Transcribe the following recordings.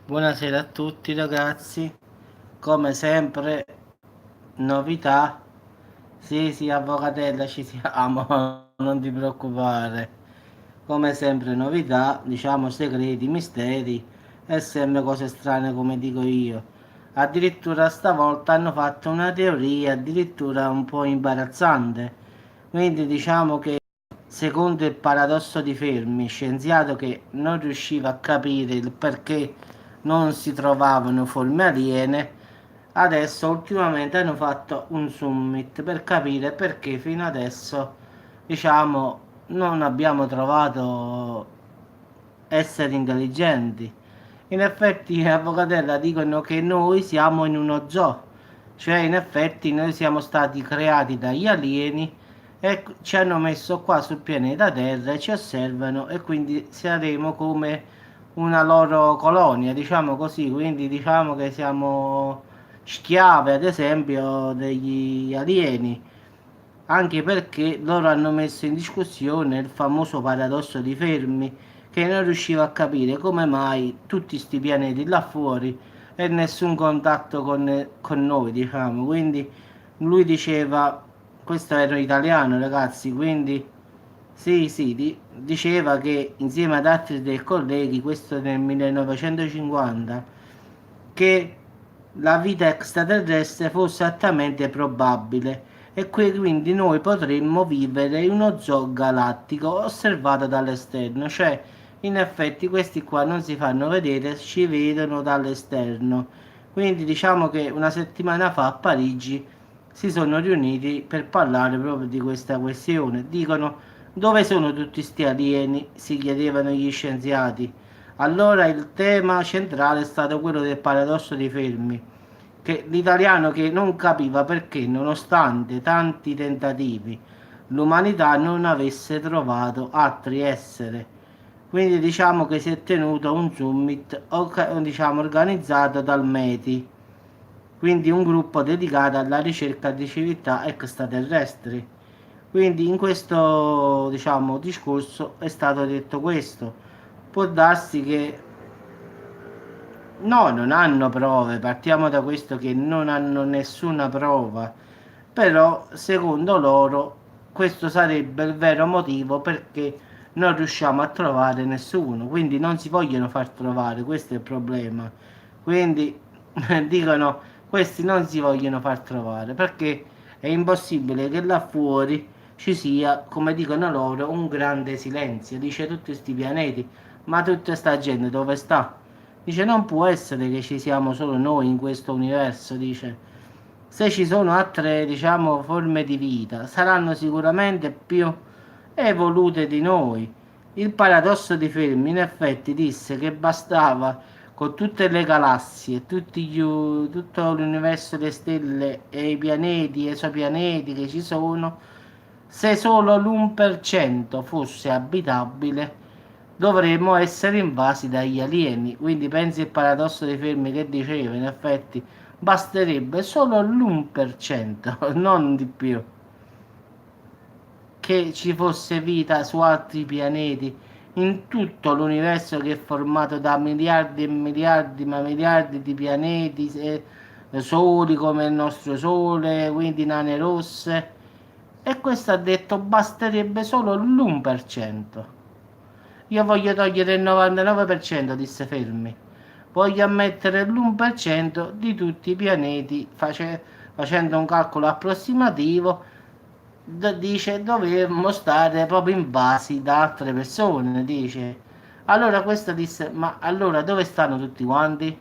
Buonasera a tutti ragazzi, come sempre novità, sì sì avvocatella ci siamo, non ti preoccupare, come sempre novità, diciamo segreti, misteri e sempre cose strane come dico io. Addirittura stavolta hanno fatto una teoria addirittura un po' imbarazzante, quindi diciamo che secondo il paradosso di Fermi, scienziato che non riusciva a capire il perché non si trovavano forme aliene, adesso ultimamente hanno fatto un summit per capire perché fino adesso, diciamo, non abbiamo trovato esseri intelligenti. In effetti, Avvocatella dicono che noi siamo in uno zoo, cioè in effetti noi siamo stati creati dagli alieni e ci hanno messo qua sul pianeta Terra e ci osservano e quindi saremo come una loro colonia, diciamo così, quindi diciamo che siamo schiave, ad esempio, degli alieni, anche perché loro hanno messo in discussione il famoso paradosso di Fermi, che non riusciva a capire come mai tutti sti pianeti là fuori e nessun contatto con noi, diciamo. Quindi lui diceva, questo era italiano, ragazzi, quindi sì, sì, diceva che insieme ad altri dei colleghi, questo nel 1950, che la vita extraterrestre fosse altamente probabile e quindi noi potremmo vivere in uno zoo galattico osservato dall'esterno, cioè in effetti questi qua non si fanno vedere, ci vedono dall'esterno. Quindi diciamo che una settimana fa a Parigi si sono riuniti per parlare proprio di questa questione. Dicono dove sono tutti sti alieni? Si chiedevano gli scienziati. Allora il tema centrale è stato quello del paradosso di Fermi, che l'italiano che non capiva perché, nonostante tanti tentativi, l'umanità non avesse trovato altri esseri. Quindi diciamo che si è tenuto un summit diciamo, organizzato dal METI, quindi un gruppo dedicato alla ricerca di civiltà extraterrestri. Quindi in questo, diciamo, discorso è stato detto questo. Può darsi che no, non hanno prove, partiamo da questo che non hanno nessuna prova, però secondo loro questo sarebbe il vero motivo perché non riusciamo a trovare nessuno, quindi non si vogliono far trovare, questo è il problema. Quindi dicono questi non si vogliono far trovare perché è impossibile che là fuori ci sia, come dicono loro, un grande silenzio. Dice tutti questi pianeti, ma tutta sta gente dove sta? Dice non può essere che ci siamo solo noi in questo universo, dice. Se ci sono altre, diciamo, forme di vita, saranno sicuramente più evolute di noi. Il paradosso di Fermi in effetti disse che bastava con tutte le galassie, tutto l'universo, le stelle e i pianeti, esopianeti che ci sono, se solo l'1% fosse abitabile, dovremmo essere invasi dagli alieni. Quindi pensi il paradosso dei Fermi che diceva, in effetti basterebbe solo l'1%, non di più, che ci fosse vita su altri pianeti in tutto l'universo che è formato da miliardi e miliardi, ma miliardi di pianeti, soli come il nostro Sole, quindi nane rosse. E questo ha detto basterebbe solo l'1%. Io voglio togliere il 99%, disse Fermi. Voglio ammettere l'1% di tutti i pianeti, facendo un calcolo approssimativo, dice dovremmo stare proprio invasi da altre persone, dice. Allora questo disse, ma allora dove stanno tutti quanti?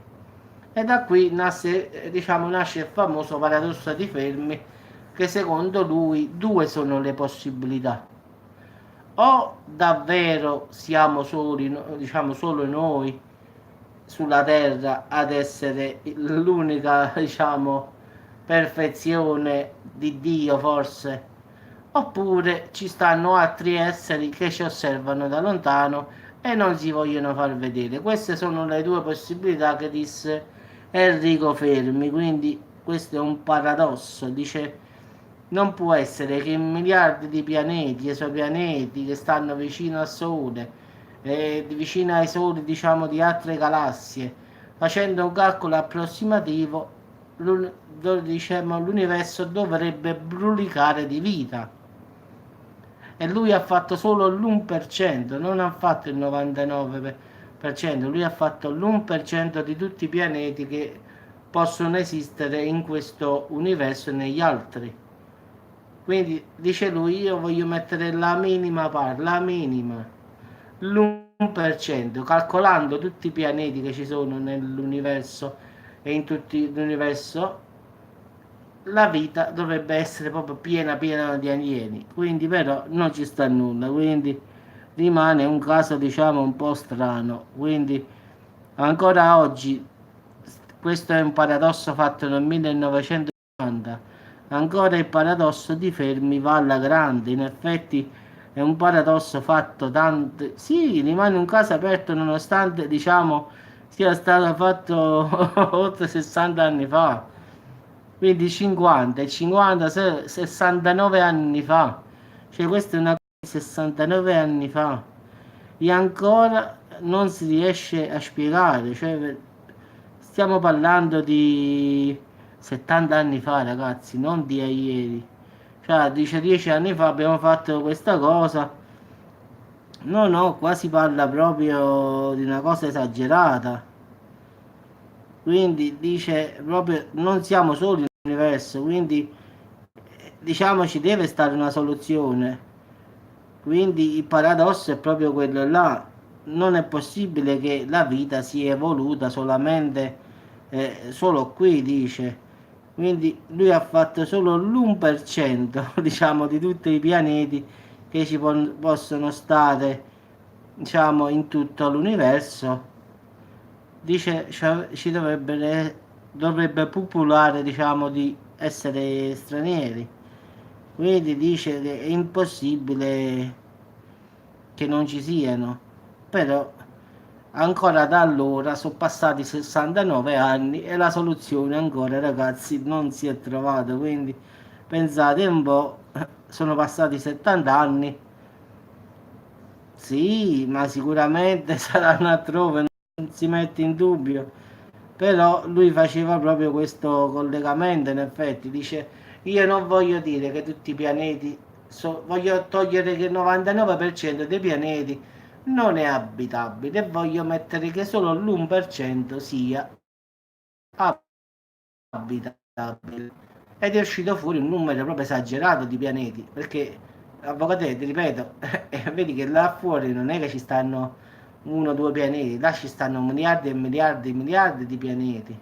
E da qui nasce il famoso paradosso di Fermi, che secondo lui due sono le possibilità. O davvero siamo soli, diciamo solo noi sulla Terra ad essere l'unica, diciamo, perfezione di Dio forse, oppure ci stanno altri esseri che ci osservano da lontano e non si vogliono far vedere. Queste sono le due possibilità che disse Enrico Fermi, quindi questo è un paradosso, dice non può essere che miliardi di pianeti, esopianeti che stanno vicino al Sole, vicino ai soli, diciamo, di altre galassie, facendo un calcolo approssimativo, diciamo, l'universo dovrebbe brulicare di vita. E lui ha fatto solo l'1%, non ha fatto il 99%, lui ha fatto l'1% di tutti i pianeti che possono esistere in questo universo e negli altri. Quindi dice lui, io voglio mettere la minima parte, la minima, l'1%, calcolando tutti i pianeti che ci sono nell'universo e in tutto l'universo, la vita dovrebbe essere proprio piena piena di alieni, quindi però non ci sta nulla, quindi rimane un caso diciamo un po' strano, quindi ancora oggi questo è un paradosso fatto nel 1990, ancora il paradosso di Fermi va alla grande, in effetti è un paradosso fatto tante, sì, rimane un caso aperto nonostante diciamo sia stato fatto oltre 60 anni fa. Quindi 50, e 50, 69 anni fa. Cioè questa è una cosa di 69 anni fa. E ancora non si riesce a spiegare. Cioè, stiamo parlando di 70 anni fa, ragazzi, non di ieri. Cioè, dice 10 anni fa abbiamo fatto questa cosa. No, no, qua si parla proprio di una cosa esagerata. Quindi dice proprio non siamo soli nell'universo, quindi diciamo ci deve stare una soluzione. Quindi il paradosso è proprio quello là. Non è possibile che la vita sia evoluta solamente solo qui, dice. Quindi lui ha fatto solo l'1%, diciamo, di tutti i pianeti che possono stare, diciamo, in tutto l'universo. Dice ci dovrebbe popolare, diciamo, di essere stranieri. Quindi dice che è impossibile che non ci siano. Però ancora da allora sono passati 69 anni e la soluzione ancora, ragazzi, non si è trovata. Quindi pensate un po', sono passati 70 anni. Sì, ma sicuramente saranno altrove, non si mette in dubbio. Però lui faceva proprio questo collegamento, in effetti, dice, io non voglio dire che tutti i pianeti, voglio togliere che il 99% dei pianeti non è abitabile e voglio mettere che solo l'1% sia abitabile. Ed è uscito fuori un numero proprio esagerato di pianeti, perché, avvocato, ti ripeto, vedi che là fuori non è che ci stanno uno o due pianeti, là ci stanno miliardi e miliardi e miliardi di pianeti.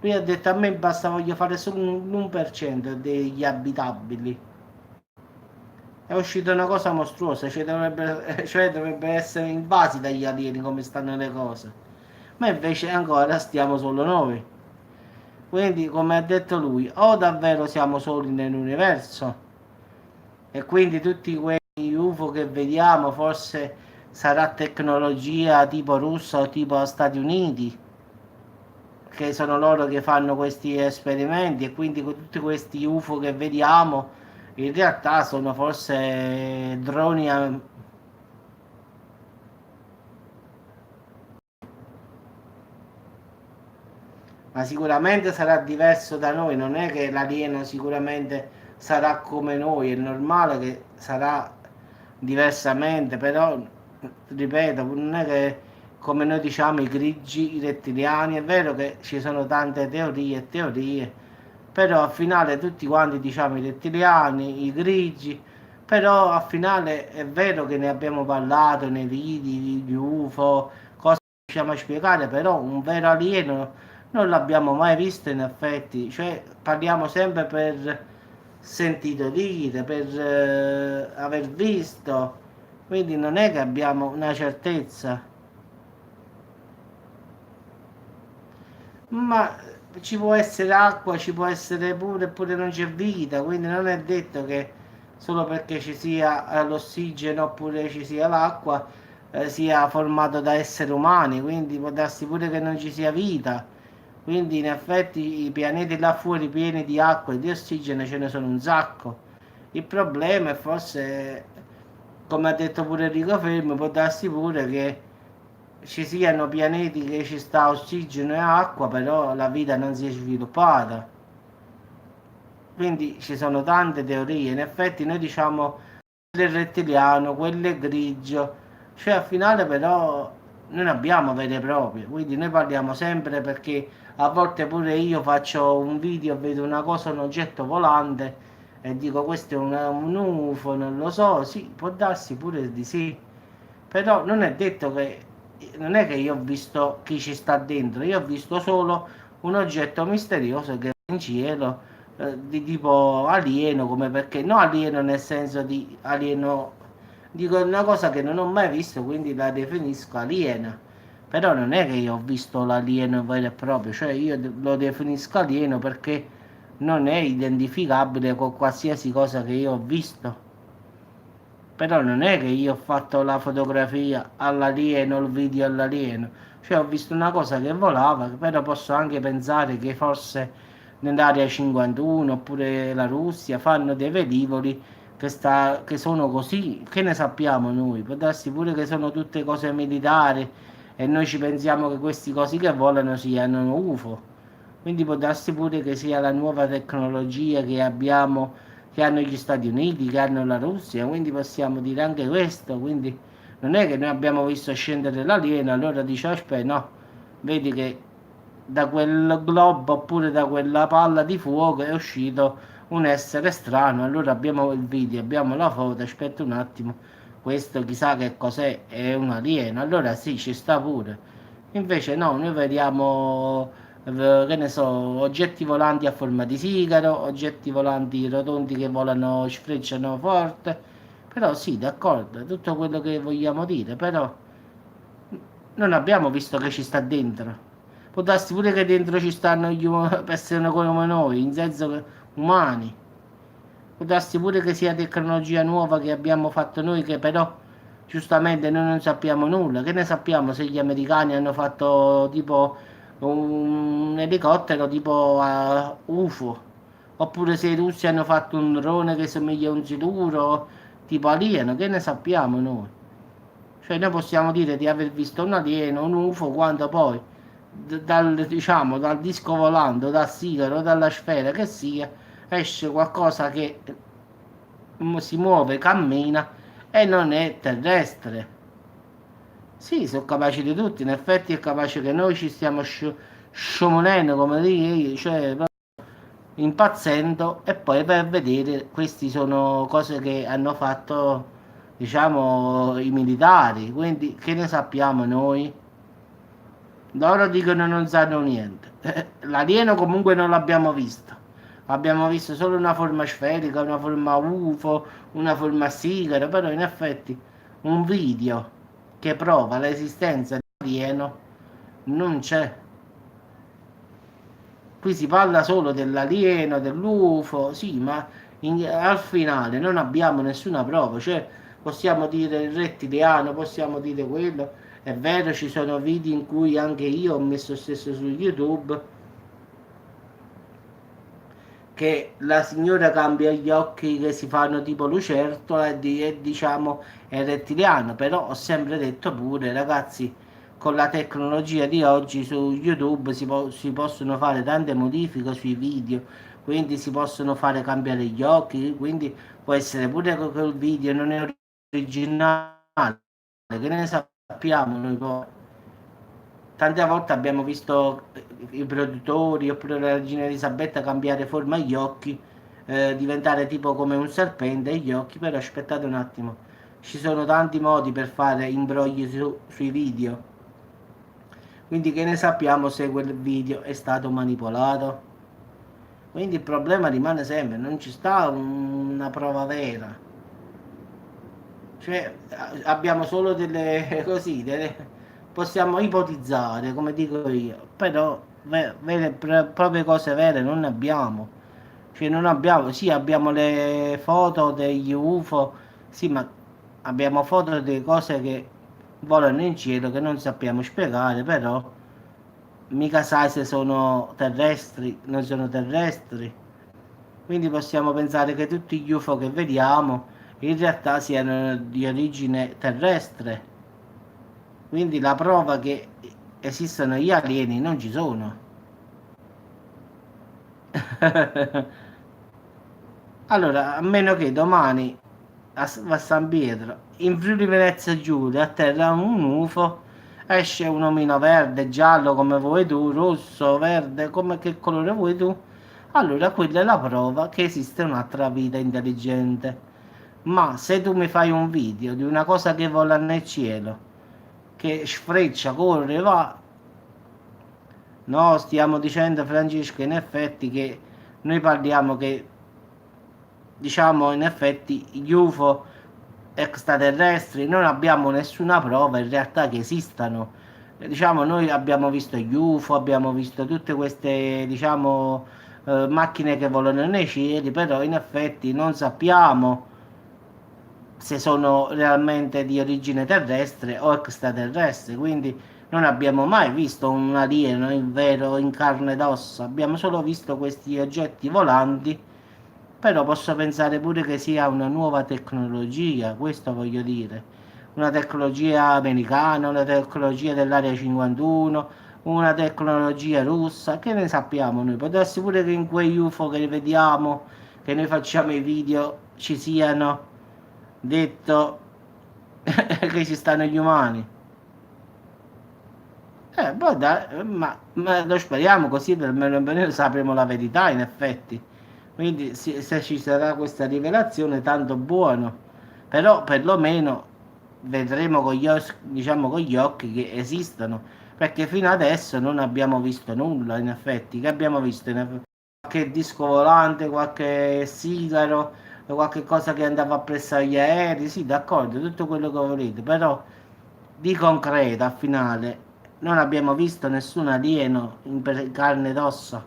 Lui ha detto a me basta, voglio fare solo un 1% degli abitabili. È uscita una cosa mostruosa, cioè dovrebbe essere invasi dagli alieni come stanno le cose. Ma invece ancora stiamo solo noi. Quindi, come ha detto lui, o davvero siamo soli nell'universo e quindi tutti quei UFO che vediamo forse sarà tecnologia tipo russa o tipo Stati Uniti, che sono loro che fanno questi esperimenti e quindi con tutti questi UFO che vediamo in realtà sono forse droni ma sicuramente sarà diverso da noi, non è che l'alieno sicuramente sarà come noi, è normale che sarà diversamente, però ripeto, non è che come noi diciamo i grigi, i rettiliani, è vero che ci sono tante teorie e teorie, però al finale tutti quanti diciamo i rettiliani, i grigi, però al finale è vero che ne abbiamo parlato nei video, gli UFO, cose che riusciamo a spiegare, però un vero alieno non l'abbiamo mai visto in effetti, cioè parliamo sempre per sentito dire, per aver visto, quindi non è che abbiamo una certezza, ma ci può essere acqua, ci può essere pure non c'è vita, quindi non è detto che solo perché ci sia l'ossigeno oppure ci sia l'acqua sia formato da esseri umani, quindi può darsi pure che non ci sia vita. Quindi in effetti i pianeti là fuori pieni di acqua e di ossigeno ce ne sono un sacco. Il problema è forse, come ha detto pure Enrico Fermi, può darsi pure che ci siano pianeti che ci sta ossigeno e acqua, però la vita non si è sviluppata. Quindi ci sono tante teorie. In effetti noi diciamo quello è rettiliano, quello è grigio, cioè al finale però non abbiamo vere e proprie, quindi noi parliamo sempre perché a volte pure io faccio un video, vedo una cosa, un oggetto volante e dico questo è un UFO, non lo so, sì, può darsi pure di sì, però non è detto che, non è che io ho visto chi ci sta dentro, io ho visto solo un oggetto misterioso che è in cielo, di tipo alieno, come perché, no alieno nel senso di alieno, dico una cosa che non ho mai visto, quindi la definisco aliena, però non è che io ho visto l'alieno vero e proprio, cioè io lo definisco alieno perché non è identificabile con qualsiasi cosa che io ho visto. Però non è che io ho fatto la fotografia all'alieno, il video all'alieno, cioè ho visto una cosa che volava, però posso anche pensare che forse nell'area 51 oppure la Russia fanno dei velivoli che sono così, che ne sappiamo noi? Può darsi pure che sono tutte cose militari e noi ci pensiamo che questi cosi che volano siano UFO. Quindi può darsi pure che sia la nuova tecnologia che abbiamo, che hanno gli Stati Uniti, che hanno la Russia, quindi possiamo dire anche questo. Quindi non è che noi abbiamo visto scendere l'alieno, allora dice aspetta, no, vedi che da quel globo oppure da quella palla di fuoco è uscito un essere strano, allora abbiamo il video, abbiamo la foto, aspetta un attimo, questo chissà che cos'è, è un alieno, allora sì, ci sta pure. Invece no, noi vediamo, che ne so, oggetti volanti a forma di sigaro, oggetti volanti rotondi che volano, sfrecciano forte, però sì, d'accordo, è tutto quello che vogliamo dire, però non abbiamo visto che ci sta dentro. Può darsi pure che dentro ci stanno persone come noi, in senso che umani. Può darsi pure che sia tecnologia nuova che abbiamo fatto noi, che però giustamente noi non sappiamo nulla. Che ne sappiamo se gli americani hanno fatto tipo un elicottero tipo UFO? Oppure se i russi hanno fatto un drone che somiglia a un siluro tipo alieno? Che ne sappiamo noi? Cioè noi possiamo dire di aver visto un alieno, un UFO, quando poi diciamo, dal disco volando, dal sigaro, dalla sfera che sia, esce qualcosa che si muove, cammina e non è terrestre. Sì, sono capaci di tutti, in effetti è capace che noi ci stiamo sciomonendo come lì, cioè impazzendo e poi per vedere, questi sono cose che hanno fatto, diciamo, i militari, quindi che ne sappiamo noi? Loro dicono non sanno niente. L'alieno comunque non l'abbiamo visto. Abbiamo visto solo una forma sferica, una forma UFO, una forma a sigaro, però in effetti un video che prova l'esistenza dell'alieno non c'è. Qui si parla solo dell'alieno, dell'UFO, sì, ma al finale non abbiamo nessuna prova, cioè possiamo dire il rettiliano, possiamo dire quello, è vero, ci sono video in cui anche io ho messo stesso su YouTube che la signora cambia gli occhi che si fanno tipo lucertola e diciamo è rettiliano, però ho sempre detto pure ragazzi, con la tecnologia di oggi su YouTube si possono fare tante modifiche sui video, quindi si possono fare cambiare gli occhi, quindi può essere pure che quel video non è originale, che ne sappiamo noi poi. Tante volte abbiamo visto i produttori oppure la regina Elisabetta cambiare forma agli occhi, diventare tipo come un serpente agli occhi, però aspettate un attimo, ci sono tanti modi per fare imbrogli sui video, quindi che ne sappiamo se quel video è stato manipolato? Quindi il problema rimane sempre, non ci sta una prova vera. Cioè, abbiamo solo delle così, possiamo ipotizzare, come dico io, però proprie cose vere non ne abbiamo. Cioè, non abbiamo, sì, abbiamo le foto degli UFO, sì, ma abbiamo foto di cose che volano in cielo che non sappiamo spiegare, però mica sai se sono terrestri, non sono terrestri. Quindi possiamo pensare che tutti gli UFO che vediamo in realtà siano di origine terrestre. Quindi la prova che esistono gli alieni non ci sono. Allora, a meno che domani a San Pietro, in Friuli Venezia Giulia, atterra un UFO, esce un omino verde, giallo come vuoi tu, rosso, verde, come che colore vuoi tu, allora quella è la prova che esiste un'altra vita intelligente. Ma se tu mi fai un video di una cosa che vola nel cielo, che sfreccia, corre, va, no, stiamo dicendo Francesco in effetti che noi parliamo che diciamo in effetti gli UFO extraterrestri non abbiamo nessuna prova in realtà che esistano. Diciamo noi abbiamo visto gli UFO, abbiamo visto tutte queste diciamo macchine che volano nei cieli, però in effetti non sappiamo se sono realmente di origine terrestre o extraterrestre, quindi non abbiamo mai visto un alieno in vero in carne ed ossa, abbiamo solo visto questi oggetti volanti, però posso pensare pure che sia una nuova tecnologia, questo voglio dire, una tecnologia americana, una tecnologia dell'Area 51, una tecnologia russa, che ne sappiamo noi? Può darsi pure che in quei UFO che vediamo, che noi facciamo i video, ci siano detto che ci stanno gli umani. Poi ma lo speriamo così per sapremo la verità in effetti. Quindi se ci sarà questa rivelazione tanto buono. Però perlomeno vedremo con diciamo, con gli occhi che esistono. Perché fino adesso non abbiamo visto nulla in effetti. Che abbiamo visto? Qualche disco volante, qualche sigaro, qualche cosa che andava appresso agli aerei. Sì, d'accordo, tutto quello che volete. Però di concreto, a finale, non abbiamo visto nessun alieno in carne ed ossa.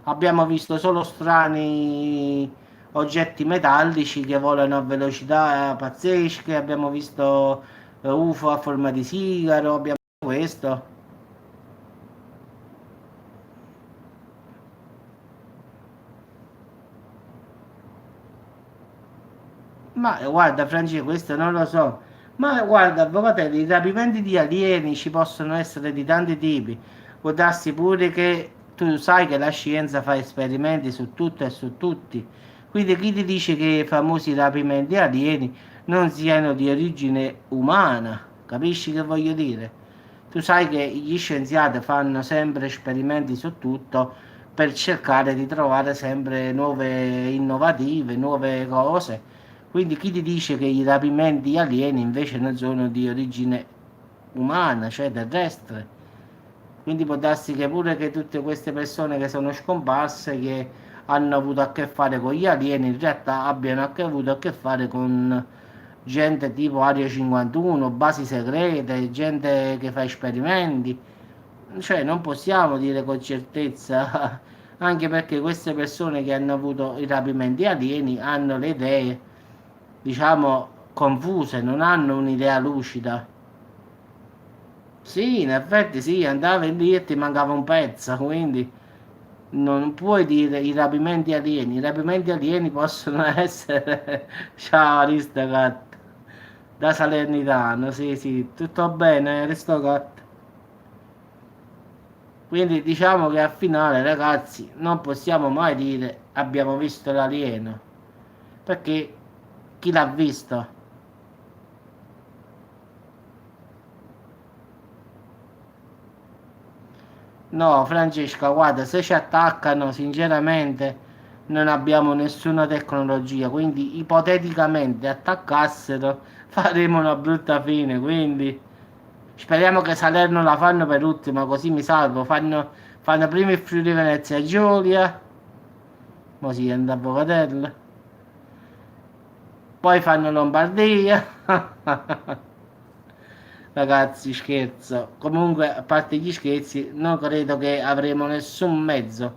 Abbiamo visto solo strani oggetti metallici che volano a velocità pazzesche. Abbiamo visto UFO a forma di sigaro. Abbiamo visto questo. Ma guarda, Francesco, questo non lo so. Ma guarda, avvocatelli, i rapimenti di alieni ci possono essere di tanti tipi. Può darsi pure che tu sai che la scienza fa esperimenti su tutto e su tutti. Quindi chi ti dice che i famosi rapimenti alieni non siano di origine umana? Capisci che voglio dire? Tu sai che gli scienziati fanno sempre esperimenti su tutto per cercare di trovare sempre nuove innovative, nuove cose. Quindi chi ti dice che i rapimenti alieni invece non sono di origine umana, cioè terrestre? Quindi può darsi che pure che tutte queste persone che sono scomparse, che hanno avuto a che fare con gli alieni, in realtà abbiano anche avuto a che fare con gente tipo Area 51, basi segrete, gente che fa esperimenti. Cioè non possiamo dire con certezza, anche perché queste persone che hanno avuto i rapimenti alieni hanno le idee diciamo, confuse, non hanno un'idea lucida. Sì, in effetti sì, andavi lì e ti mancava un pezzo, quindi non puoi dire i rapimenti alieni possono essere, ciao Aristocat, da Salernitano, sì sì, tutto bene Aristocat. Quindi diciamo che al finale ragazzi non possiamo mai dire abbiamo visto l'alieno, perché chi l'ha visto? No, Francesca, guarda, se ci attaccano, sinceramente, non abbiamo nessuna tecnologia, quindi ipoteticamente attaccassero, faremo una brutta fine, quindi speriamo che Salerno la fanno per ultima, così mi salvo. Fanno prima il Friuli Venezia Giulia, mo si andrà a Bocatella, poi fanno Lombardia. Ragazzi, scherzo. Comunque, a parte gli scherzi, non credo che avremo nessun mezzo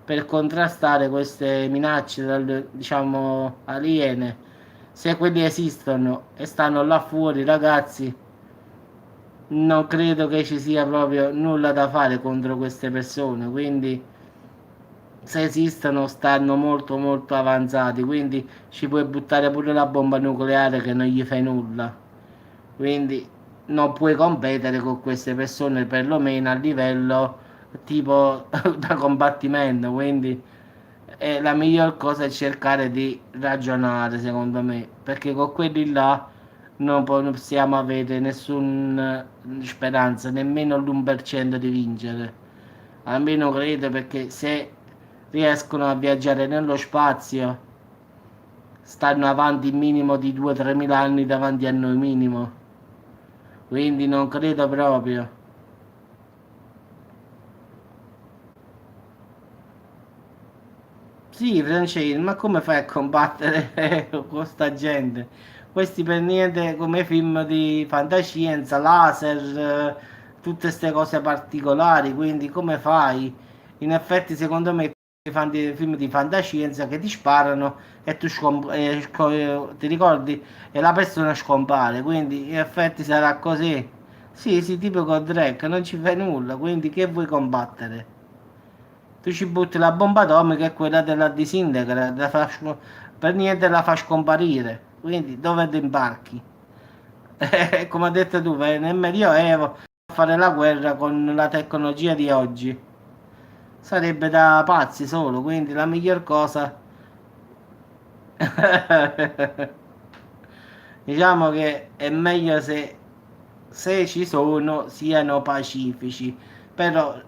per contrastare queste minacce, diciamo, aliene. Se quelli esistono e stanno là fuori, ragazzi, non credo che ci sia proprio nulla da fare contro queste persone. Quindi, se esistono, stanno molto molto avanzati. Quindi ci puoi buttare pure la bomba nucleare che non gli fai nulla. Quindi non puoi competere con queste persone perlomeno a livello tipo da combattimento, quindi la miglior cosa è cercare di ragionare, secondo me, perché con quelli là non possiamo avere nessuna speranza, nemmeno l'1% di vincere. Almeno credo, perché se riescono a viaggiare nello spazio stanno avanti minimo di 2-3 mila anni davanti a noi minimo, quindi non credo proprio. Sì, Francesco, ma come fai a combattere con sta gente? Questi per niente come film di fantascienza, laser, tutte queste cose particolari, quindi come fai? In effetti, secondo me, fanno dei film di fantascienza che ti sparano e tu ti ricordi? E la persona scompare, quindi in effetti sarà così. Sì, sì, tipo con Drake, non ci fai nulla, quindi che vuoi combattere? Tu ci butti la bomba atomica e quella della disintegra, per niente la fa scomparire. Quindi dove ti imbarchi? Come hai detto tu, vai nel Medioevo a fare la guerra con la tecnologia di oggi. Sarebbe da pazzi solo, quindi la miglior cosa. Diciamo che è meglio se ci sono, siano pacifici, però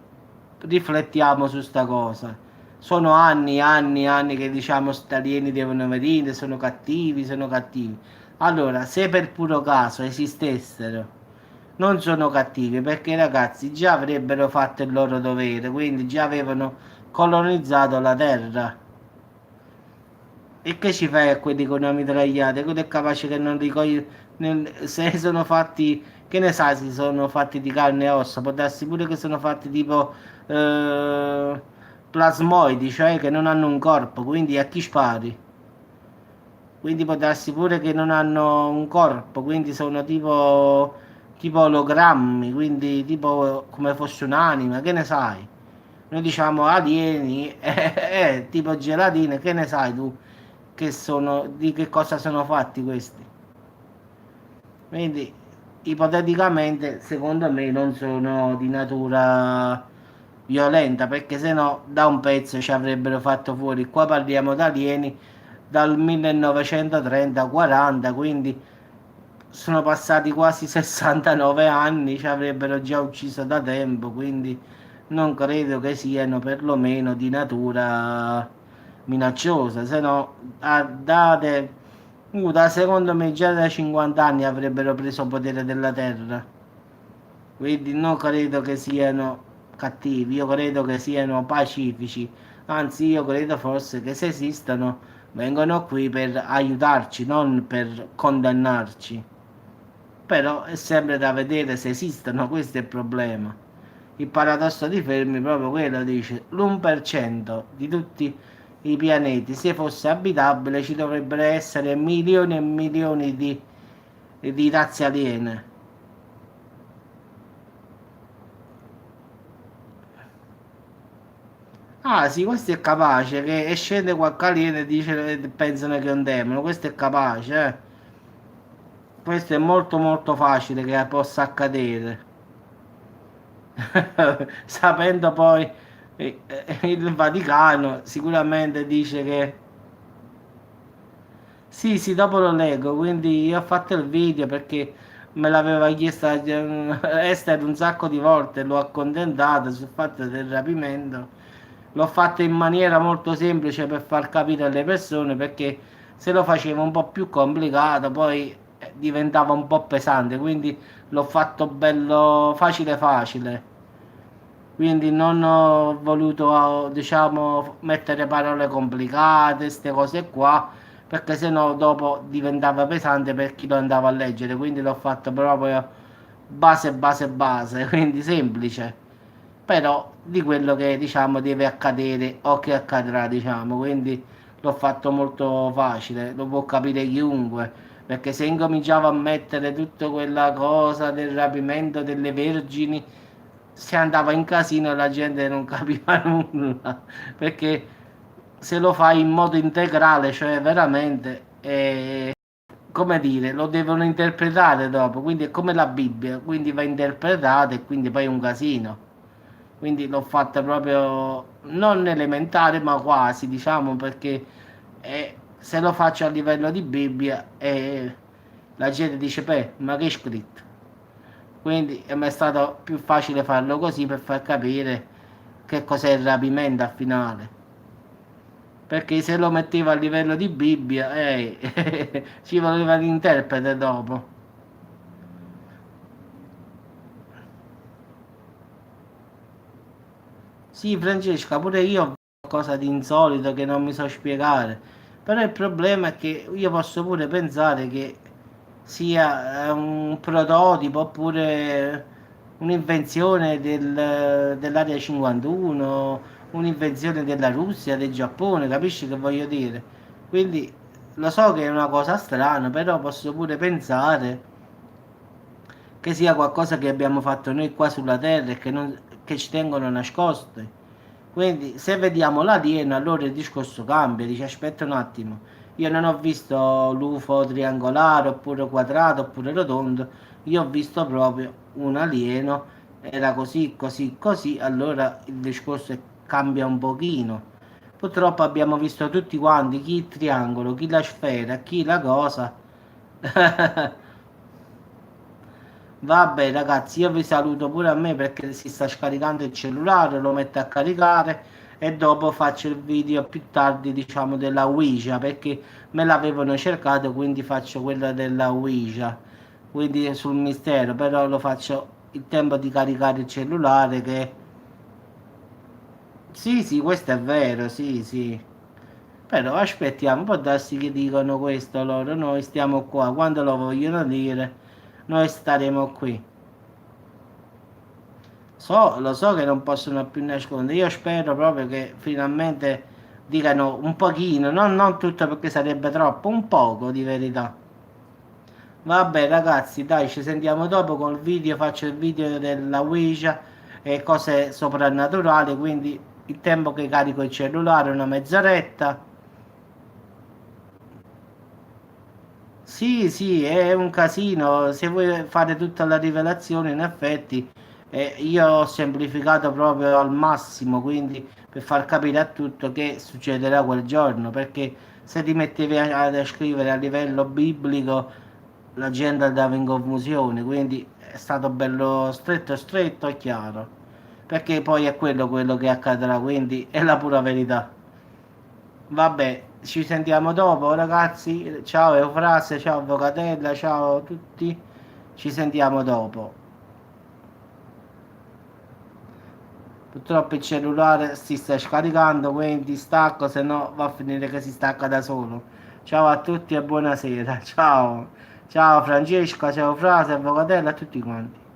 riflettiamo su sta cosa. Sono anni, anni, anni che diciamo sti alieni devono venire, sono cattivi, sono cattivi. Allora, se per puro caso esistessero, non sono cattivi, perché i ragazzi già avrebbero fatto il loro dovere, quindi già avevano colonizzato la Terra. E che ci fai a quelli con le mitragliate? Quello è capace che non ricogli. Se sono fatti. Che ne sai se sono fatti di carne e ossa? Può darsi pure che sono fatti tipo eh, plasmoidi, cioè che non hanno un corpo, quindi a chi spari? Quindi può darsi pure che non hanno un corpo, quindi sono tipo ologrammi, quindi tipo come fosse un'anima, che ne sai? Noi diciamo alieni, tipo gelatine, che ne sai tu che sono, di che cosa sono fatti questi? Quindi ipoteticamente secondo me non sono di natura violenta, perché sennò da un pezzo ci avrebbero fatto fuori. Qua parliamo di alieni dal 1930-40, quindi sono passati quasi 69 anni, ci avrebbero già ucciso da tempo, quindi non credo che siano perlomeno di natura minacciosa, se no secondo me già da 50 anni avrebbero preso potere della Terra, quindi non credo che siano cattivi, io credo che siano pacifici, anzi io credo forse che se esistano vengono qui per aiutarci, non per condannarci. Però è sempre da vedere se esistono, questo è il problema. Il paradosso di Fermi è proprio quello, dice l'1% di tutti i pianeti, se fosse abitabile, ci dovrebbero essere milioni e milioni di razze aliene. Ah sì, questo è capace, che scende qualche alieno e dice, pensano che è un demone, questo è capace, eh. Questo è molto molto facile che possa accadere. Sapendo poi il Vaticano sicuramente dice che sì, sì, dopo lo leggo, quindi io ho fatto il video perché me l'aveva chiesto Esther un sacco di volte, l'ho accontentata sul fatto del rapimento. L'ho fatto in maniera molto semplice per far capire alle persone, perché se lo facevo un po' più complicato poi diventava un po' pesante, quindi l'ho fatto bello facile facile. Quindi non ho voluto, diciamo, mettere parole complicate, queste cose qua, perché sennò dopo diventava pesante per chi lo andava a leggere. Quindi l'ho fatto proprio base, base, base, quindi semplice, però di quello che, diciamo, deve accadere o che accadrà, diciamo. Quindi l'ho fatto molto facile, lo può capire chiunque, perché se incominciavo a mettere tutta quella cosa del rapimento delle vergini, si andava in casino e la gente non capiva nulla, perché se lo fai in modo integrale, cioè veramente, come dire, lo devono interpretare dopo, quindi è come la Bibbia, quindi va interpretata e quindi poi è un casino. Quindi l'ho fatta proprio non elementare, ma quasi, diciamo, perché se lo faccio a livello di Bibbia la gente dice, beh, ma che è scritto? Quindi mi è stato più facile farlo così per far capire che cos'è il rapimento al finale. Perché se lo mettevo a livello di Bibbia, ci voleva l'interprete dopo. Sì, Francesca, pure io ho qualcosa di insolito che non mi so spiegare. Però il problema è che io posso pure pensare che sia un prototipo oppure un'invenzione dell'Area 51, un'invenzione della Russia, del Giappone, capisci che voglio dire? Quindi lo so che è una cosa strana, però posso pure pensare che sia qualcosa che abbiamo fatto noi qua sulla Terra e che ci tengono nascosti. Quindi se vediamo l'alieno allora il discorso cambia, dice aspetta un attimo, io non ho visto l'UFO triangolare oppure quadrato oppure rotondo, io ho visto proprio un alieno, era così, così, così, allora il discorso cambia un pochino. Purtroppo abbiamo visto tutti quanti, chi il triangolo, chi la sfera, chi la cosa. Vabbè ragazzi, io vi saluto pure a me perché si sta scaricando il cellulare, lo metto a caricare e dopo faccio il video più tardi, diciamo, della Ouija perché me l'avevano cercato, quindi faccio quella della Ouija, quindi sul mistero, però lo faccio il tempo di caricare il cellulare che... Sì, sì, questo è vero, sì, sì. Però aspettiamo, può darsi che dicono questo loro, noi stiamo qua, quando lo vogliono dire, noi staremo qui. Lo so che non possono più nascondere. Io spero proprio che finalmente dicano un pochino, non tutto perché sarebbe troppo, un poco di verità. Vabbè ragazzi, dai, ci sentiamo dopo col video, faccio il video della Ouija e cose soprannaturali, quindi il tempo che carico il cellulare, una mezz'oretta. Sì, sì, è un casino. Se vuoi fare tutta la rivelazione, in effetti, io ho semplificato proprio al massimo, quindi per far capire a tutto che succederà quel giorno, perché se ti mettevi a scrivere a livello biblico, la gente andava in confusione, quindi è stato bello stretto, stretto e chiaro, perché poi è quello che accadrà, quindi è la pura verità. Vabbè, ci sentiamo dopo, ragazzi. Ciao Eufrase, ciao Avvocatella, ciao a tutti. Ci sentiamo dopo. Purtroppo il cellulare si sta scaricando, quindi stacco, se no va a finire che si stacca da solo. Ciao a tutti e buonasera. Ciao. Ciao Francesca, ciao Frase, Avvocatella, a tutti quanti.